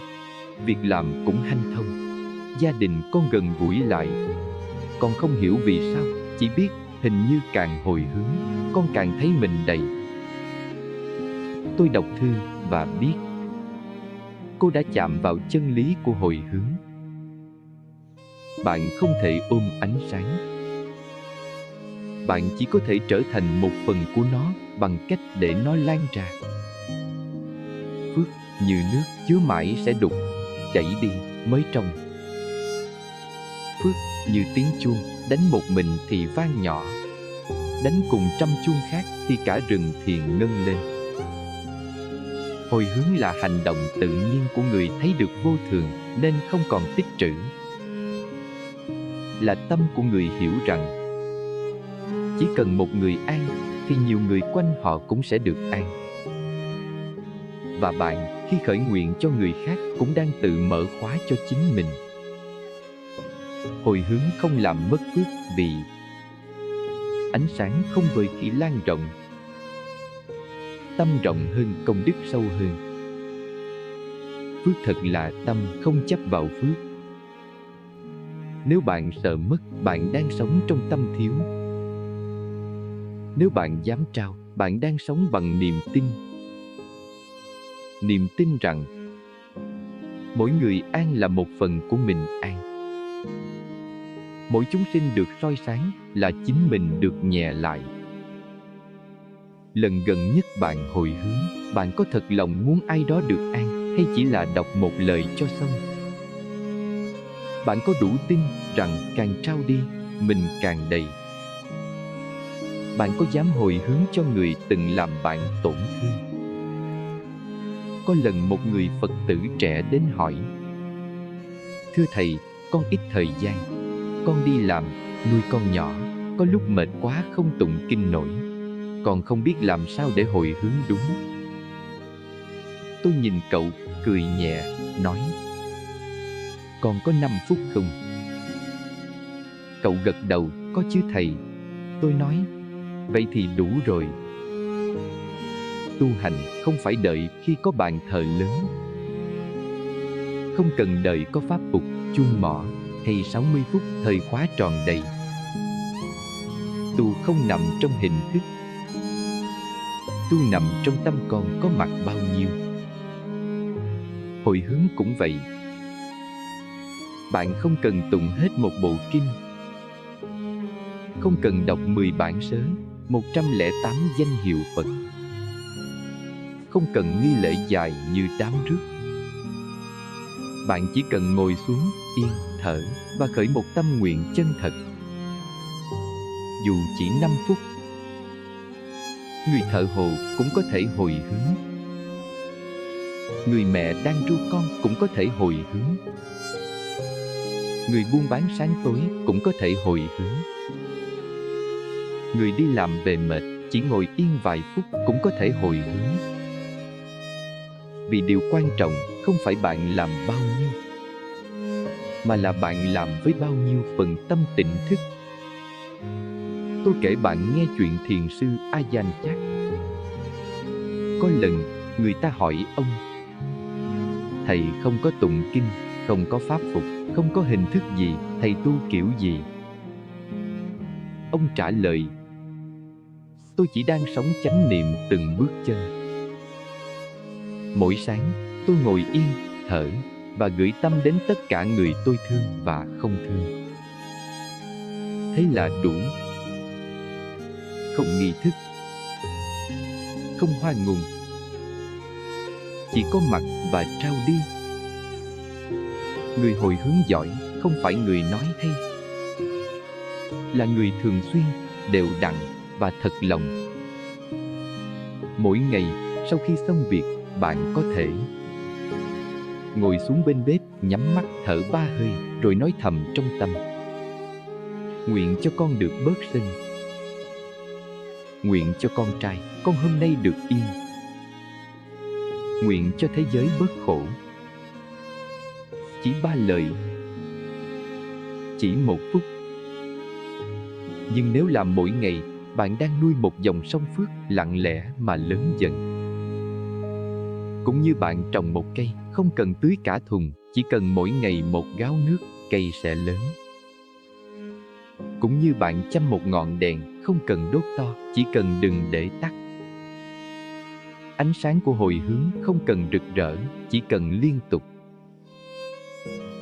việc làm cũng hanh thông, gia đình con gần gũi lại. Con không hiểu vì sao, chỉ biết hình như càng hồi hướng, con càng thấy mình đầy." Tôi đọc thư và biết cô đã chạm vào chân lý của hồi hướng. Bạn không thể ôm ánh sáng. Bạn chỉ có thể trở thành một phần của nó bằng cách để nó lan ra. Phước như nước chứa mãi sẽ đục, chảy đi mới trong. Phước như tiếng chuông, đánh một mình thì vang nhỏ, đánh cùng 100 chuông khác thì cả rừng thiền ngân lên. Hồi hướng là hành động tự nhiên của người thấy được vô thường nên không còn tích trữ. Là tâm của người hiểu rằng chỉ cần một người an thì nhiều người quanh họ cũng sẽ được an. Và bạn khi khởi nguyện cho người khác cũng đang tự mở khóa cho chính mình. Hồi hướng không làm mất phước vì ánh sáng không vơi khi lan rộng. Tâm rộng hơn, công đức sâu hơn. Phước thật là tâm không chấp vào phước. Nếu bạn sợ mất, bạn đang sống trong tâm thiếu. Nếu bạn dám trao, bạn đang sống bằng niềm tin. Niềm tin rằng mỗi người an là một phần của mình an. Mỗi chúng sinh được soi sáng là chính mình được nhẹ lại. lần gần nhất bạn hồi hướng, bạn có thật lòng muốn ai đó được an, hay chỉ là đọc một lời cho xong? Bạn có đủ tin rằng càng trao đi, mình càng đầy? Bạn có dám hồi hướng cho người từng làm bạn tổn thương? Có lần một người Phật tử trẻ đến hỏi: "Thưa Thầy, con ít thời gian, con đi làm, nuôi con nhỏ, có lúc mệt quá không tụng kinh nổi, con không biết làm sao để hồi hướng đúng." Tôi nhìn cậu, cười nhẹ, nói: "Con có 5 phút không?" Cậu gật đầu: "Có chứ thầy." Tôi nói: "Vậy thì đủ rồi." Tu hành không phải đợi khi có bàn thờ lớn, không cần đợi có pháp phục, chuông mõ hay 60 phút thời khóa tròn đầy. Tu không nằm trong hình thức, tu nằm trong tâm con có mặt bao nhiêu. Hồi hướng cũng vậy. Bạn không cần tụng hết một bộ kinh, không cần đọc 10 bản sớ, 108 danh hiệu Phật, không cần nghi lễ dài như đám rước. Bạn chỉ cần ngồi xuống, yên, thở và khởi một tâm nguyện chân thật. Dù chỉ 5 phút, người thợ hồ cũng có thể hồi hướng. Người mẹ đang ru con cũng có thể hồi hướng. Người buôn bán sáng tối cũng có thể hồi hướng. Người đi làm về mệt, chỉ ngồi yên vài phút cũng có thể hồi hướng. Vì điều quan trọng không phải bạn làm bao nhiêu, mà là bạn làm với bao nhiêu phần tâm tỉnh thức. Tôi kể bạn nghe chuyện thiền sư Ajahn Chah. Có lần, người ta hỏi ông: "Thầy không có tụng kinh, không có pháp phục, không có hình thức gì, thầy tu kiểu gì?" Ông trả lời: "Tôi chỉ đang sống chánh niệm từng bước chân. Mỗi sáng, tôi ngồi yên, thở và gửi tâm đến tất cả người tôi thương và không thương. Thế là đủ. Không nghi thức, không hoa ngôn, chỉ có mặt và trao đi." Người hồi hướng giỏi không phải người nói hay, là người thường xuyên, đều đặn và thật lòng. Mỗi ngày, sau khi xong việc, bạn có thể ngồi xuống bên bếp, nhắm mắt thở 3 hơi, rồi nói thầm trong tâm: "Nguyện cho con được bớt sân. Nguyện cho con trai, con hôm nay được yên. Nguyện cho thế giới bớt khổ." Chỉ 3 lời, chỉ 1 phút. Nhưng nếu làm mỗi ngày, bạn đang nuôi một dòng sông phước lặng lẽ mà lớn dần. Cũng như bạn trồng một cây, không cần tưới cả thùng, chỉ cần mỗi ngày một gáo nước, cây sẽ lớn. Cũng như bạn chăm một ngọn đèn, không cần đốt to, chỉ cần đừng để tắt. Ánh sáng của hồi hướng không cần rực rỡ, chỉ cần liên tục.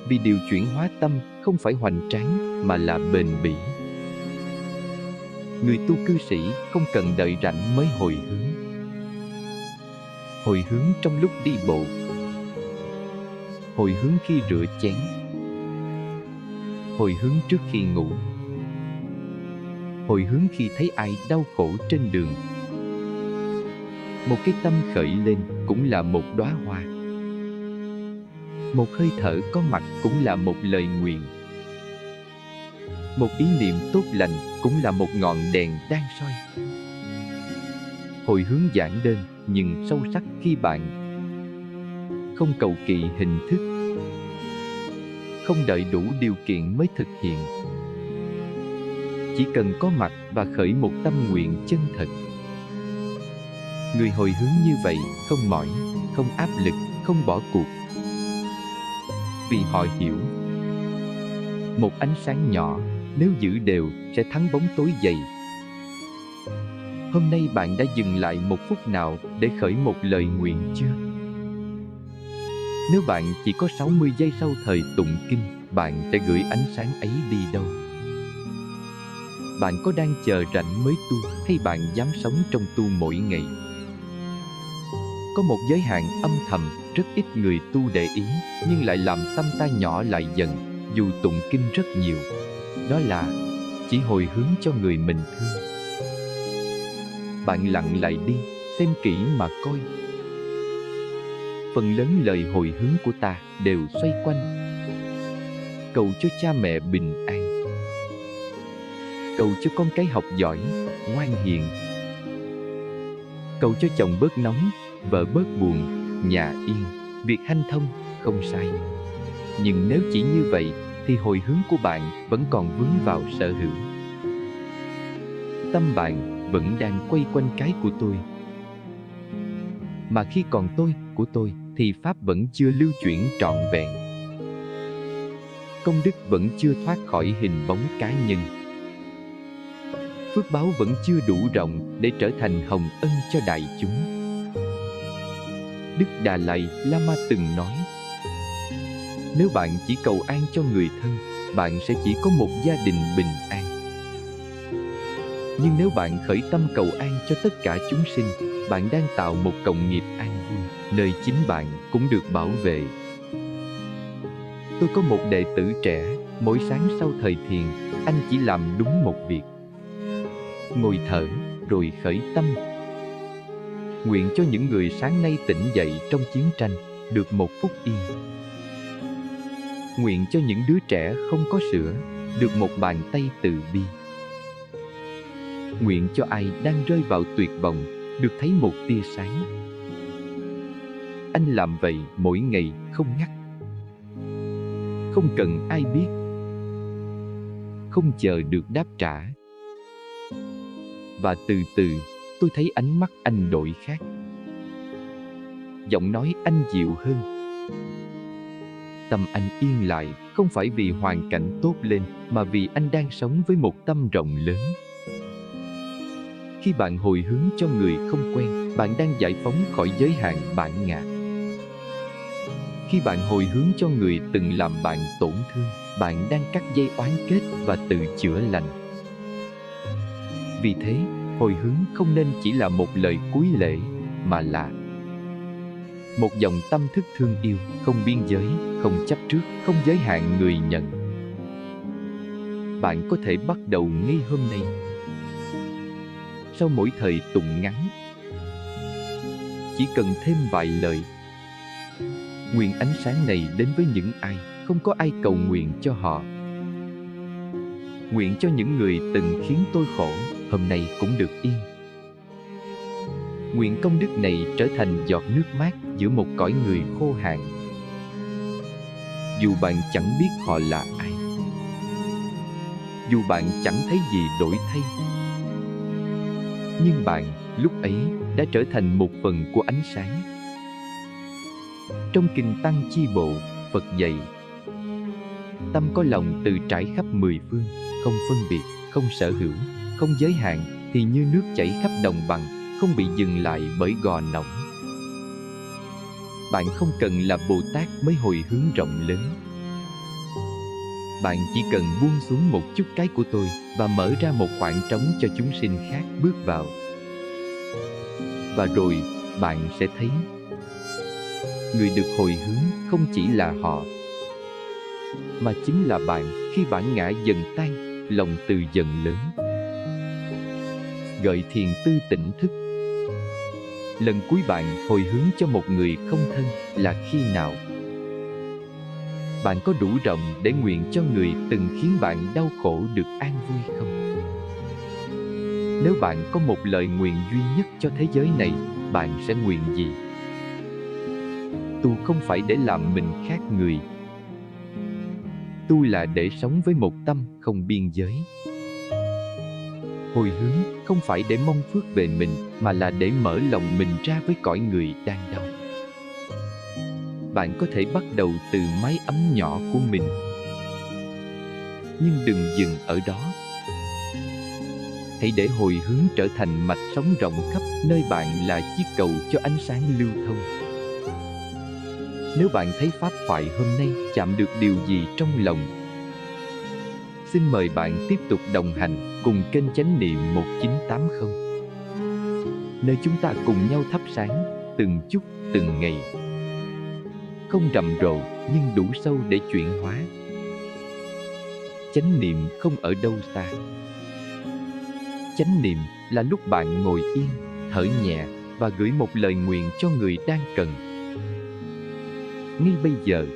Vì điều chuyển hóa tâm không phải hoành tráng, mà là bền bỉ. Người tu cư sĩ không cần đợi rảnh mới hồi hướng. Hồi hướng trong lúc đi bộ, hồi hướng khi rửa chén, hồi hướng trước khi ngủ, hồi hướng khi thấy ai đau khổ trên đường. Một cái tâm khởi lên cũng là một đóa hoa. Một hơi thở có mặt cũng là một lời nguyện. Một ý niệm tốt lành cũng là một ngọn đèn đang soi. Hồi hướng giản đơn nhưng sâu sắc khi bạn không cầu kỳ hình thức, không đợi đủ điều kiện mới thực hiện. Chỉ cần có mặt và khởi một tâm nguyện chân thật. Người hồi hướng như vậy không mỏi, không áp lực, không bỏ cuộc. Vì họ hiểu, một ánh sáng nhỏ nếu giữ đều sẽ thắng bóng tối dày. Hôm nay bạn đã dừng lại một phút nào để khởi một lời nguyện chưa? Nếu bạn chỉ có 60 giây sau thời tụng kinh, bạn sẽ gửi ánh sáng ấy đi đâu? Bạn có đang chờ rảnh mới tu, hay bạn dám sống trong tu mỗi ngày? Có một giới hạn âm thầm, rất ít người tu để ý, nhưng lại làm tâm ta nhỏ lại dần, dù tụng kinh rất nhiều. Đó là chỉ hồi hướng cho người mình thương. Bạn lặng lại đi, xem kỹ mà coi. Phần lớn lời hồi hướng của ta đều xoay quanh cầu cho cha mẹ bình an, cầu cho con cái học giỏi, ngoan hiền, cầu cho chồng bớt nóng, vợ bớt buồn, nhà yên, việc hanh thông, không sai. Nhưng nếu chỉ như vậy thì hồi hướng của bạn vẫn còn vướng vào sở hữu. Tâm bạn vẫn đang quay quanh cái của tôi. Mà khi còn tôi, của tôi, thì Pháp vẫn chưa lưu chuyển trọn vẹn. Công đức vẫn chưa thoát khỏi hình bóng cá nhân. Phước báo vẫn chưa đủ rộng để trở thành hồng ân cho đại chúng. Đức Đà Lạt Lama từng nói, nếu bạn chỉ cầu an cho người thân, bạn sẽ chỉ có một gia đình bình an. Nhưng nếu bạn khởi tâm cầu an cho tất cả chúng sinh, bạn đang tạo một cộng nghiệp an vui, nơi chính bạn cũng được bảo vệ. Tôi có một đệ tử trẻ, mỗi sáng sau thời thiền, anh chỉ làm đúng một việc: ngồi thở, rồi khởi tâm. Nguyện cho những người sáng nay tỉnh dậy trong chiến tranh được một phút yên. Nguyện cho những đứa trẻ không có sữa được một bàn tay từ bi. Nguyện cho ai đang rơi vào tuyệt vọng được thấy một tia sáng. Anh làm vậy mỗi ngày không ngắt, không cần ai biết, không chờ được đáp trả. Và từ từ tôi thấy ánh mắt anh đổi khác. Giọng nói anh dịu hơn. Tâm anh yên lại, không phải vì hoàn cảnh tốt lên, mà vì anh đang sống với một tâm rộng lớn. Khi bạn hồi hướng cho người không quen, bạn đang giải phóng khỏi giới hạn bản ngã. Khi bạn hồi hướng cho người từng làm bạn tổn thương, bạn đang cắt dây oán kết và tự chữa lành. Vì thế, hồi hướng không nên chỉ là một lời cúi lễ, mà là một dòng tâm thức thương yêu, không biên giới, không chấp trước, không giới hạn người nhận. Bạn có thể bắt đầu ngay hôm nay. Sau mỗi thời tụng ngắn, chỉ cần thêm vài lời: nguyện ánh sáng này đến với những ai không có ai cầu nguyện cho họ. Nguyện cho những người từng khiến tôi khổ, hôm nay cũng được yên. Nguyện công đức này trở thành giọt nước mát giữa một cõi người khô hạn. Dù bạn chẳng biết họ là ai, dù bạn chẳng thấy gì đổi thay, nhưng bạn lúc ấy đã trở thành một phần của ánh sáng. Trong Kinh Tăng Chi Bộ, Phật dạy: tâm có lòng từ trải khắp mười phương, không phân biệt, không sở hữu, không giới hạn, thì như nước chảy khắp đồng bằng, không bị dừng lại bởi gò nóng. Bạn không cần là Bồ Tát mới hồi hướng rộng lớn. Bạn chỉ cần buông xuống một chút cái của tôi và mở ra một khoảng trống cho chúng sinh khác bước vào. Và rồi bạn sẽ thấy người được hồi hướng không chỉ là họ, mà chính là bạn. Khi bản ngã dần tan, lòng từ dần lớn. Gợi thiền tư tỉnh thức. Lần cuối bạn hồi hướng cho một người không thân là khi nào? Bạn có đủ rộng để nguyện cho người từng khiến bạn đau khổ được an vui không? Nếu bạn có một lời nguyện duy nhất cho thế giới này, bạn sẽ nguyện gì? Tu không phải để làm mình khác người. Tu là để sống với một tâm không biên giới. Hồi hướng không phải để mong phước về mình, mà là để mở lòng mình ra với cõi người đang đau. Bạn có thể bắt đầu từ mái ấm nhỏ của mình, nhưng đừng dừng ở đó. Hãy để hồi hướng trở thành mạch sống rộng khắp, nơi bạn là chiếc cầu cho ánh sáng lưu thông. Nếu bạn thấy pháp thoại hôm nay chạm được điều gì trong lòng, Xin mời bạn tiếp tục đồng hành cùng kênh Chánh Niệm 1980, nơi chúng ta cùng nhau thắp sáng từng chút từng ngày. Không rầm rộ nhưng đủ sâu để chuyển hóa. Chánh niệm không ở đâu xa. Chánh niệm là lúc bạn ngồi yên, thở nhẹ và gửi một lời nguyện cho người đang cần. Ngay bây giờ,